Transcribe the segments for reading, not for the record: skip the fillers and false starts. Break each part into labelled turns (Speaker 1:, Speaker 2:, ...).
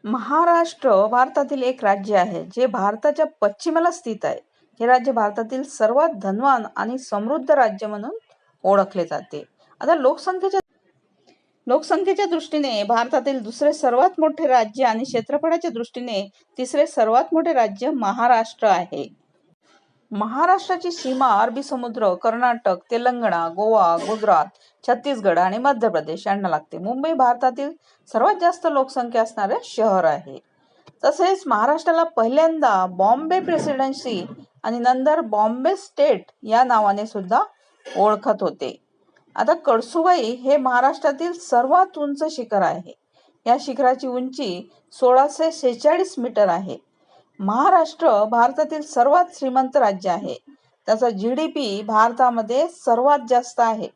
Speaker 1: महाराष्ट्र भारतातील एक राज्य आहे जे भारताच्या पश्चिमेला स्थित आहे. हे राज्य भारतातील सर्वात धनवान आणि समृद्ध राज्य म्हणून ओळखले जाते. आता लोकसंख्येच्या दृष्टीने भारतातील दुसरे सर्वात मोठे राज्य आणि क्षेत्रफळाच्या दृष्टीने तिसरे सर्वात मोठे राज्य महाराष्ट्र आहे. महाराष्ट्राची सीमा अरबी समुद्र, कर्नाटक, तेलंगणा, गोवा, गुजरात, छत्तीसगड आणि मध्य प्रदेश यांना लागते. मुंबई भारतातील सर्वात जास्त लोकसंख्या असणारे शहर आहे. तसेच महाराष्ट्राला पहिल्यांदा बॉम्बे प्रेसिडेन्सी आणि नंतर बॉम्बे स्टेट या नावाने सुद्धा ओळखत होते. आता कळसुबाई हे महाराष्ट्रातील सर्वात उंच शिखर आहे. या शिखराची उंची 1646 मीटर आहे. महाराष्ट्र भारतातील सर्वात श्रीमंत राज्य आहे. त्याचा GDP भारतामध्ये सर्वात जास्त आहे.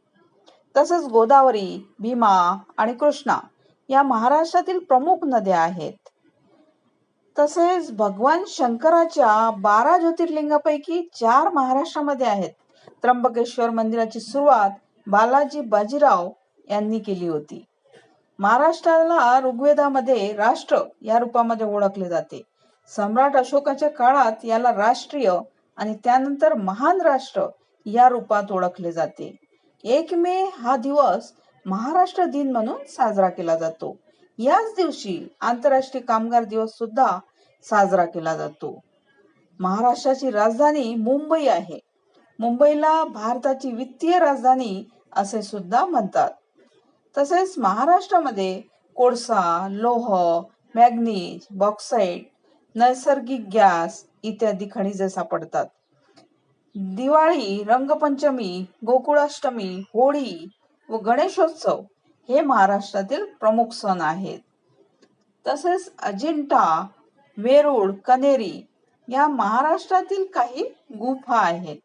Speaker 1: तसेच गोदावरी, भीमा आणि कृष्णा या महाराष्ट्रातील प्रमुख नद्या आहेत. तसेच भगवान शंकराच्या 12 ज्योतिर्लिंगापैकी 4 महाराष्ट्रामध्ये आहेत. त्र्यंबकेश्वर मंदिराची सुरुवात बालाजी बाजीराव यांनी केली होती. महाराष्ट्राला ऋग्वेदामध्ये राष्ट्र या रूपामध्ये ओळखले जाते. सम्राट अशोकाच्या काळात याला राष्ट्रीय आणि त्यानंतर महान राष्ट्र या रूपात ओळखले जाते. 1 मे हा दिवस महाराष्ट्र दिन म्हणून साजरा केला जातो. याच दिवशी आंतरराष्ट्रीय कामगार दिवस सुद्धा साजरा केला जातो. महाराष्ट्राची राजधानी मुंबई आहे. मुंबईला भारताची वित्तीय राजधानी असे सुद्धा म्हणतात. तसेच महाराष्ट्रामध्ये कोळसा, लोह, मॅग्नीज, बॉक्साईट, नैसर्गिक गॅस इत्यादी खनिजे सापडतात. दिवाळी, रंगपंचमी, गोकुळाष्टमी, होळी व गणेशोत्सव हे महाराष्ट्रातील प्रमुख सण आहेत. तसेच अजिंठा, वेरूळ, कनेरी या महाराष्ट्रातील काही गुफा आहेत.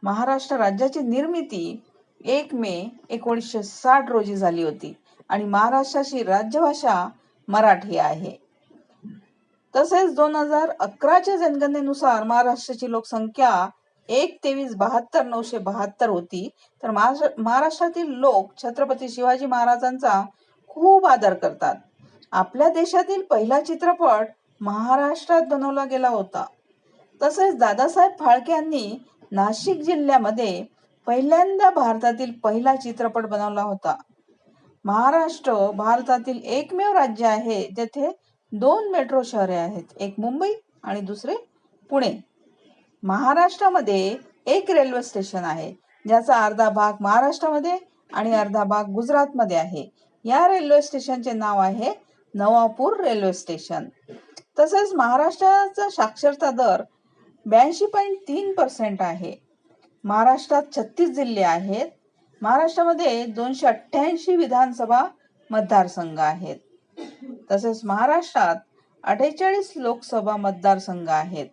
Speaker 1: महाराष्ट्र राज्याची निर्मिती 1 मे 1960 रोजी झाली होती आणि महाराष्ट्राची राज्यभाषा मराठी आहे. तसेच 2011च्या जनगणनेनुसार महाराष्ट्राची लोकसंख्या 1,23,72,972 होती. तर महाराष्ट्रातील लोक छत्रपती शिवाजी महाराजांचा खूप आदर करतात. आपल्या देशातील पहिला चित्रपट महाराष्ट्रात बनवला गेला होता. तसेच दादासाहेब फाळके यांनी नाशिक जिल्ह्यामध्ये पहिल्यांदा भारतातील पहिला चित्रपट बनवला होता. महाराष्ट्र भारतातील एकमेव राज्य आहे जेथे 2 मेट्रो शहरे आहेत, एक मुंबई आणि दुसरे पुणे. महाराष्ट्रामध्ये एक रेल्वे स्टेशन आहे ज्याचा अर्धा भाग महाराष्ट्रामध्ये आणि अर्धा भाग गुजरातमध्ये आहे. या रेल्वे स्टेशनचे नाव आहे नवापूर रेल्वे स्टेशन. तसेच महाराष्ट्राचा साक्षरता दर 82.3% आहे. महाराष्ट्रात 36 जिल्हे आहेत. महाराष्ट्रामध्ये 288 विधानसभा मतदारसंघ आहेत. तसेच महाराष्ट्रात 48 लोकसभा मतदारसंघ आहेत.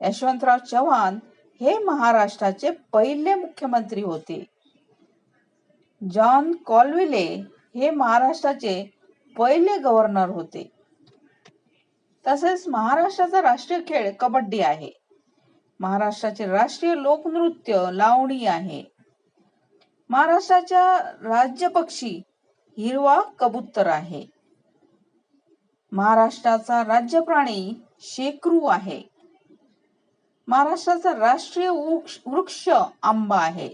Speaker 1: यशवंतराव चव्हाण हे महाराष्ट्राचे पहिले मुख्यमंत्री होते. जॉन कॉल्विले हे महाराष्ट्राचे पहिले गव्हर्नर होते. तसेच महाराष्ट्राचा राष्ट्रीय खेळ कबड्डी आहे. महाराष्ट्राचे राष्ट्रीय लोकनृत्य लावणी आहे. महाराष्ट्राचा राज्य पक्षी हिरवा कबूतर आहे. महाराष्ट्राचा राज्य प्राणी शेकरू आहे. महाराष्ट्राचा राष्ट्रीय वृक्ष आंबा आहे.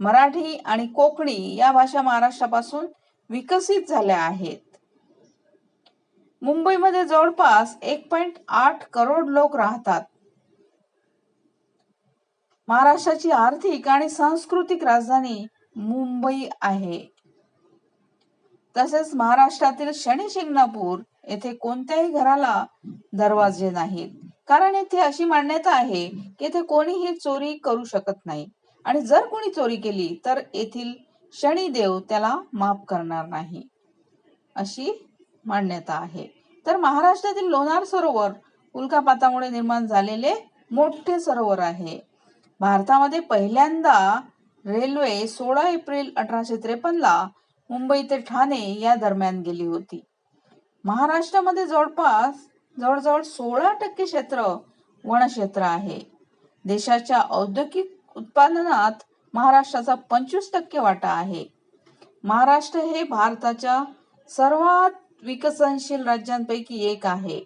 Speaker 1: मराठी आणि कोकणी या भाषा महाराष्ट्रापासून विकसित झाल्या आहेत. मुंबईमध्ये जवळपास 1.8 करोड लोक राहतात. महाराष्ट्राची आर्थिक आणि सांस्कृतिक राजधानी मुंबई आहे. तसेच महाराष्ट्रातील शनी शिंगणापूर येथे कोणत्याही घराला दरवाजे नाहीत, कारण येथे अशी मान्यता आहे की येथे कोणीही चोरी करू शकत नाही आणि जर कोणी चोरी केली तर येथील शनिदेव त्याला माफ करणार नाही, अशी मान्यता आहे. तर महाराष्ट्रातील लोणार सरोवर उल्कापातामुळे निर्माण झालेले मोठे सरोवर आहे. भारतामध्ये पहिल्यांदा रेल्वे 16 एप्रिल 1853 मुंबई ते ठाणे या दरम्यान गेली होती. महाराष्ट्रामध्ये जवळजवळ 16% क्षेत्र वनक्षेत्र आहे. देशाच्या औद्योगिक उत्पादनात महाराष्ट्राचा 25% वाटा आहे. महाराष्ट्र हे भारताच्या सर्वात विकसनशील राज्यांपैकी एक आहे.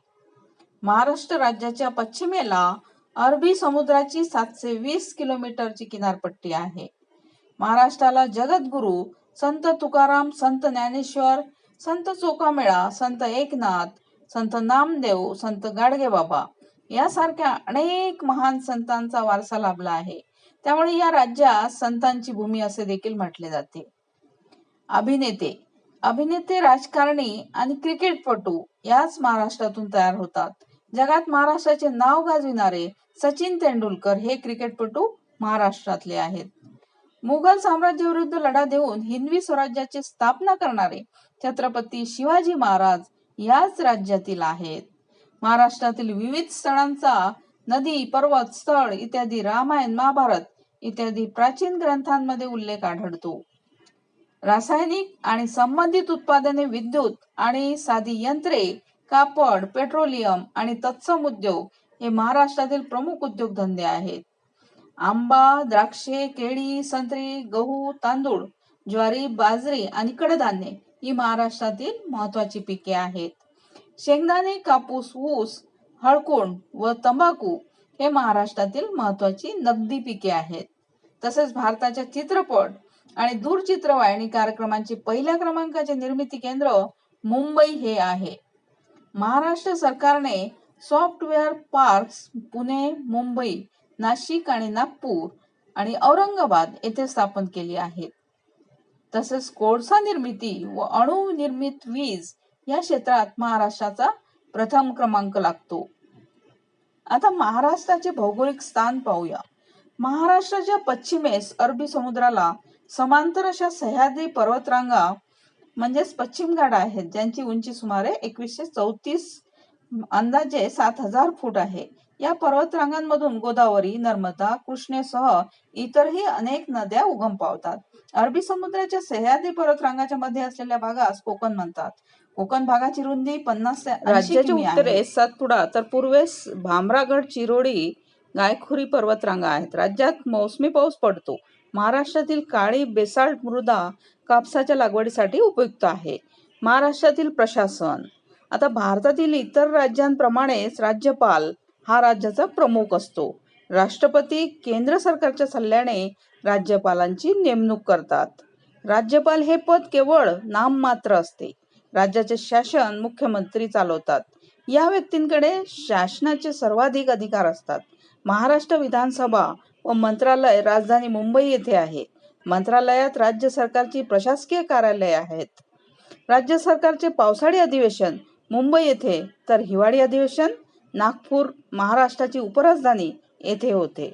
Speaker 1: महाराष्ट्र राज्याच्या पश्चिमेला अरबी समुद्राची 720 किलोमीटरची किनारपट्टी आहे. महाराष्ट्राला जगद्गुरू संत तुकाराम, संत ज्ञानेश्वर, संत चोखामेळा, संत एकनाथ, संत नामदेव, संत गाडगेबाबा यासारख्या अनेक महान संतांचा वारसा लाभला आहे. त्यामुळे या राज्यात संतांची भूमी असे देखील म्हटले जाते. अभिनेते, राजकारणी आणि क्रिकेटपटू याच महाराष्ट्रातून तयार होतात. जगात महाराष्ट्राचे नाव गाजविणारे सचिन तेंडुलकर हे क्रिकेटपटू महाराष्ट्रातले आहेत. मुघल साम्राज्याविरुद्ध लढा देऊन हिंदवी स्वराज्याची स्थापना करणारे छत्रपती शिवाजी महाराज याच राज्यातील आहेत. महाराष्ट्रातील विविध स्थळांचा नदी, पर्वत, स्थळ इत्यादी रामायण, महाभारत इत्यादी प्राचीन ग्रंथांमध्ये उल्लेख आढळतो. रासायनिक आणि संबंधित उत्पादने, विद्युत आणि साधी यंत्रे, कापड, पेट्रोलियम आणि तत्सम उद्योग हे महाराष्ट्रातील प्रमुख उद्योगधंदे आहेत. आंबा, द्राक्षे, केळी, संत्री, गहू, तांदूळ, ज्वारी, बाजरी आणि कडधान्ये ही महाराष्ट्रातील महत्वाची पिके आहेत. शेंगदाणे, कापूस, ऊस, हळकुंड व तंबाखू हे महाराष्ट्रातील महत्वाची नगदी पिके आहेत. तसेच भारताच्या चित्रपट आणि दूरचित्रवाहिनी कार्यक्रमांचे पहिल्या क्रमांकाचे निर्मिती केंद्र मुंबई हे आहे. महाराष्ट्र सरकारने सॉफ्टवेअर पार्क्स पुणे, मुंबई, नाशिक आणि नागपूर आणि औरंगाबाद येथे स्थापन केली आहेत. तसेच कोळसा निर्मिती व अणुनिर्मित वीज या क्षेत्रात महाराष्ट्राचा प्रथम क्रमांक लागतो. आता महाराष्ट्राचे भौगोलिक स्थान पाहूया. महाराष्ट्राच्या पश्चिमेस अरबी समुद्राला समांतर अशा सह्याद्री पर्वतरांगा म्हणजेच पश्चिम घाट आहेत, ज्यांची उंची सुमारे 2134 अंदाजे 7000 फूट आहे. या पर्वतरांगांमधून गोदावरी, नर्मदा, कृष्णेसह इतरही अनेक नद्या उगम पावतात. अरबी समुद्राच्या सह्याद्री पर्वतरांगाच्या मध्ये असलेल्या भागास कोकण म्हणतात. कोकण भागाची रुंदी 50 ते 80
Speaker 2: राज्याच्या उत्तरेस सातपुडा तर पूर्वेस भामरागड, चिरोडी, गायखुरी पर्वतरांगा आहेत. राज्यात मोसमी पाऊस पडतो. महाराष्ट्रातील काळी बेसाल्ट मृदा कापसाच्या लागवडीसाठी उपयुक्त आहे. महाराष्ट्रातील प्रशासन. आता भारतातील इतर राज्यांप्रमाणेच राज्यपाल हा राज्याचा प्रमुख असतो. राष्ट्रपती केंद्र सरकारच्या सल्ल्याने राज्यपालांची नेमणूक करतात. राज्यपाल हे पद केवळ नाममात्र असते. राज्याचे शासन मुख्यमंत्री चालवतात. या व्यक्तींकडे शासनाचे सर्वाधिक अधिकार असतात. महाराष्ट्र विधानसभा व मंत्रालय राजधानी मुंबई येथे आहे. मंत्रालयात राज्य सरकारची प्रशासकीय कार्यालये आहेत. राज्य सरकारचे पावसाळी अधिवेशन मुंबई येथे तर हिवाळी अधिवेशन नागपूर, महाराष्ट्राची उपराजधानी येथे होते.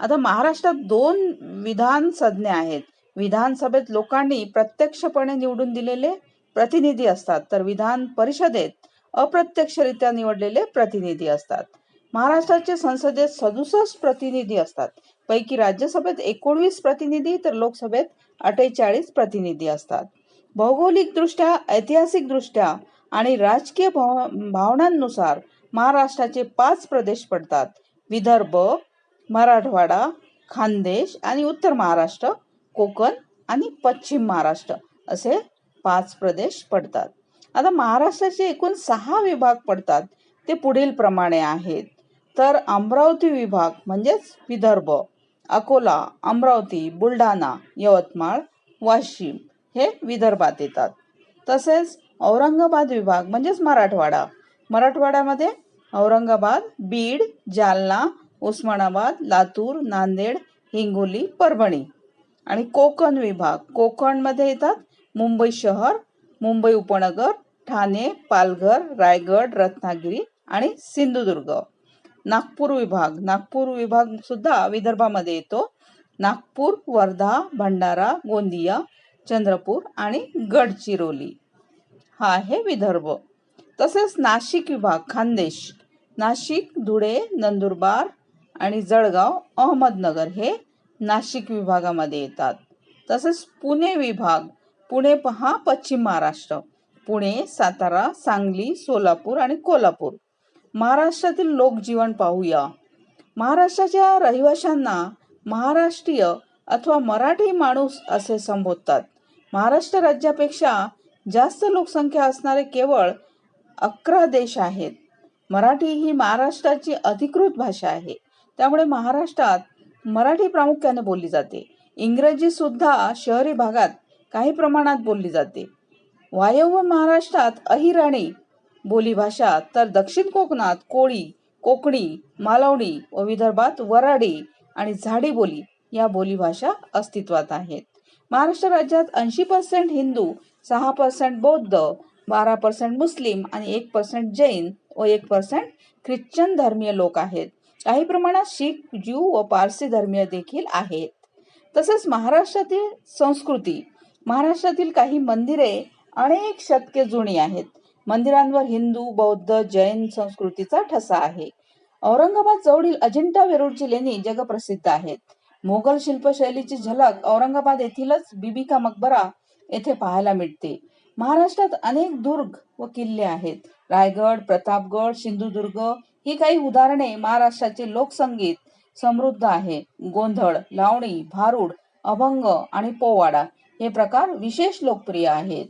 Speaker 2: आता महाराष्ट्रात 2 विधान संज्ञा आहेत. विधानसभेत लोकांनी प्रत्यक्षपणे निवडून दिलेले प्रतिनिधी असतात, तर विधान परिषदेत अप्रत्यक्षरित्या निवडलेले प्रतिनिधी असतात. महाराष्ट्राचे संसदेत 67 प्रतिनिधी असतात. पैकी राज्यसभेत 19 प्रतिनिधी तर लोकसभेत 48 प्रतिनिधी असतात. भौगोलिक दृष्ट्या, ऐतिहासिक दृष्ट्या आणि राजकीय भावनांनुसार महाराष्ट्राचे 5 प्रदेश पडतात. विदर्भ, मराठवाडा, खानदेश आणि उत्तर महाराष्ट्र, कोकण आणि पश्चिम महाराष्ट्र असे 5 प्रदेश पडतात. आता महाराष्ट्राचे एकूण 6 विभाग पडतात. ते पुढील प्रमाणे आहेत. तर अमरावती विभाग म्हणजेच विदर्भ, अकोला, अमरावती, बुलढाणा, यवतमाळ, वाशिम हे विदर्भात येतात. तसेच औरंगाबाद विभाग म्हणजेच मराठवाडा, मराठवाड्यामध्ये औरंगाबाद, बीड, जालना, उस्मानाबाद, लातूर, नांदेड, हिंगोली, परभणी. आणि कोकण विभाग, कोकणमध्ये येतात मुंबई शहर, मुंबई उपनगर, ठाणे, पालघर, रायगड, रत्नागिरी आणि सिंधुदुर्ग. नागपूर विभाग सुद्धा विदर्भामध्ये येतो. नागपूर, वर्धा, भंडारा, गोंदिया, चंद्रपूर आणि गडचिरोली हा आहे विदर्भ. तसेच नाशिक विभाग, खानदेश, नाशिक, धुळे, नंदुरबार आणि जळगाव, अहमदनगर हे नाशिक विभागामध्ये येतात. तसेच पुणे विभाग, पुणे हा पश्चिम महाराष्ट्र, पुणे, सातारा, सांगली, सोलापूर आणि कोल्हापूर. महाराष्ट्रातील लोकजीवन पाहूया. महाराष्ट्राच्या रहिवाशांना महाराष्ट्रीय अथवा मराठी माणूस असे संबोधतात. महाराष्ट्र राज्यापेक्षा जास्त लोकसंख्या असणारे केवळ 11 देश आहेत. मराठी ही महाराष्ट्राची अधिकृत भाषा आहे. त्यामुळे महाराष्ट्रात मराठी प्रामुख्याने बोलली जाते. इंग्रजी सुद्धा शहरी भागात काही प्रमाणात बोलली जाते. वायव्य महाराष्ट्रात अहिराणी बोलीभाषा, तर दक्षिण कोकणात कोळी, कोकणी, मालवणी व विदर्भात वऱ्हाडी आणि झाडी बोली या बोलीभाषा अस्तित्वात आहेत. महाराष्ट्र राज्यात 80% हिंदू, 6% बौद्ध, 12% मुस्लिम आणि 1% जैन व 1% ख्रिश्चन धर्मीय लोक आहेत. काही प्रमाणात शीख, ज्यू व पारसी धर्मीय देखील आहेत. तसेच महाराष्ट्रातील संस्कृती, महाराष्ट्रातील काही मंदिरे अनेक शतके जुनी आहेत. मंदिरांवर हिंदू, बौद्ध, जैन संस्कृतीचा ठसा आहे. औरंगाबाद जवळील अजिंठा वेरूळची लेणी जगप्रसिद्ध आहेत. मोगल शिल्पशैलीची झलक औरंगाबाद येथीलच बीबी का मकबरा येथे पाहायला मिळते. महाराष्ट्रात अनेक दुर्ग व किल्ले आहेत. रायगड, प्रतापगड, सिंधुदुर्ग ही काही उदाहरणे. महाराष्ट्राचे लोकसंगीत समृद्ध आहे. गोंधळ, लावणी, भारुड, अभंग आणि पोवाडा हे प्रकार विशेष लोकप्रिय आहेत.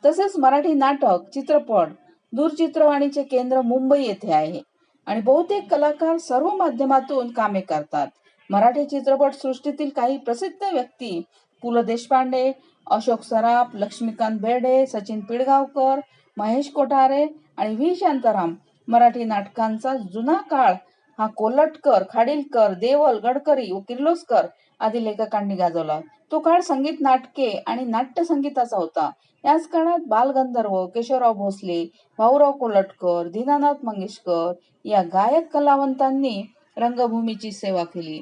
Speaker 2: तसेच मराठी नाटक, चित्रपट, दूरचित्रवाणीचे केंद्र मुंबई येथे आहे आणि बहुतेक कलाकार सर्व माध्यमातून कामे करतात. मराठी चित्रपट सृष्टीतील काही प्रसिद्ध व्यक्ती पु ल देशपांडे, अशोक सराफ, लक्ष्मीकांत बेर्डे, सचिन पिळगावकर, महेश कोठारे आणि व्ही शांताराम. मराठी नाटकांचा जुना काळ हा कोल्हटकर, खाडिलकर, देवल, गडकरी व किर्लोस्कर आदी लेखकांनी गाजवला. तो काळ संगीत नाटके आणि नाट्य संगीताचा होता. याच काळात बालगंधर्व, केशवराव भोसले, भाऊराव कोल्हटकर, दीनानाथ मंगेशकर या गायक कलावंतांनी रंगभूमीची सेवा केली.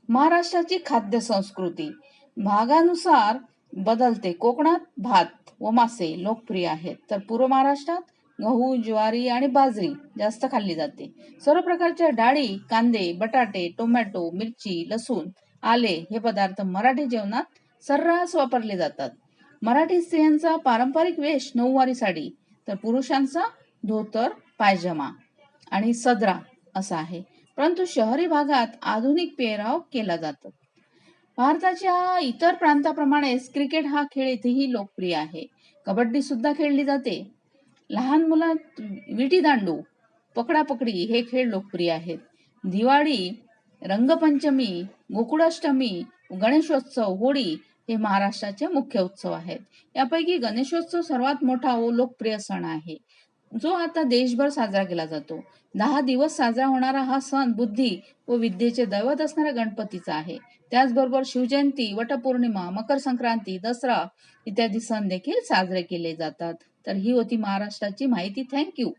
Speaker 2: महाराष्ट्राची खाद्य संस्कृती भागानुसार बदलते. कोकणात भात व मासे लोकप्रिय आहेत, तर पूर्व महाराष्ट्रात गहू, ज्वारी आणि बाजरी जास्त खाल्ली जाते. सर्व प्रकारच्या डाळी, कांदे, बटाटे, टोमॅटो, मिरची, लसूण, आले हे पदार्थ मराठी जेवणात सर्रास वापरले जातात. मराठी स्त्रियांचा पारंपरिक वेश नऊवारी साडी, तर पुरुषांचा धोतर, पायजमा आणि सदरा असा आहे. परंतु शहरी भागात आधुनिक पेहराव केला जातो. भारताच्या इतर प्रांताप्रमाणेच क्रिकेट हा खेळ इथेही लोकप्रिय आहे. कबड्डी सुद्धा खेळली जाते. लहान मुलांत विटीदांडू, पकडापकडी हे खेळ लोकप्रिय आहेत. दिवाळी, रंगपंचमी, गोकुळाष्टमी, गणेशोत्सव, होळी हे महाराष्ट्राचे मुख्य उत्सव आहेत. यापैकी गणेशोत्सव सर्वात मोठा व लोकप्रिय सण आहे, जो आता देशभर साजरा केला जातो. 10 दिवस साजरा होणारा हा सण बुद्धी व विद्येचे दैवत असणाऱ्या गणपतीचा आहे. त्याचबरोबर शिवजयंती, वटपौर्णिमा, मकर संक्रांती, दसरा इत्यादी सण देखील साजरे केले जातात. तर ही होती महाराष्ट्राची माहिती. थँक्यू.